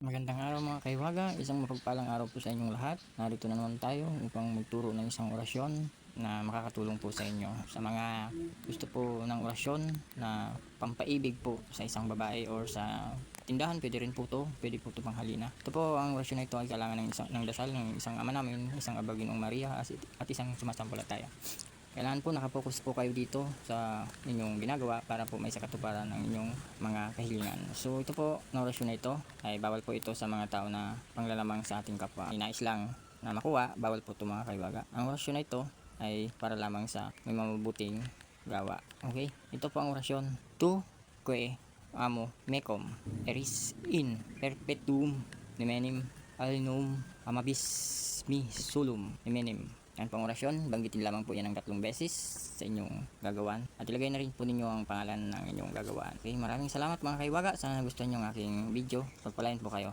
Magandang araw mga kaiwaga, isang mapagpalang araw po sa inyong lahat. Narito na naman tayo upang magturo ng isang orasyon na makakatulong po sa inyo. Sa mga gusto po ng orasyon na pampaibig po sa isang babae or sa tindahan, pwede rin po to, pwede po ito panghalina. Ito po, ang orasyon na ito ay kailangan ng dasal ng isang ama namin, isang Aba Ginoong Maria at isang sumasampalataya. Kailangan po nakapokus po kayo dito sa inyong ginagawa para po may sakatuparan ng inyong mga kahilingan. So ito po, na orasyon na ito ay bawal po ito sa mga tao na panglalamang sa ating kapwa. Inais lang na makuha, bawal po ito mga kaiwaga. Ang orasyon na ito ay para lamang sa may mabubuting gawa. Okay? Ito po ang orasyon. Tu que amo mecum eris in perpetuum nemenim alinum amabis mi sulum nemenim. Yan pang orasyon, banggitin lamang po yan ng 3 beses sa inyong gagawin. At ilagay na rin po ninyo ang pangalan ng inyong gagawin. Okay, maraming salamat mga kaiwaga. Sana nagustuhan nyo ang aking video. Pagpalain po kayo.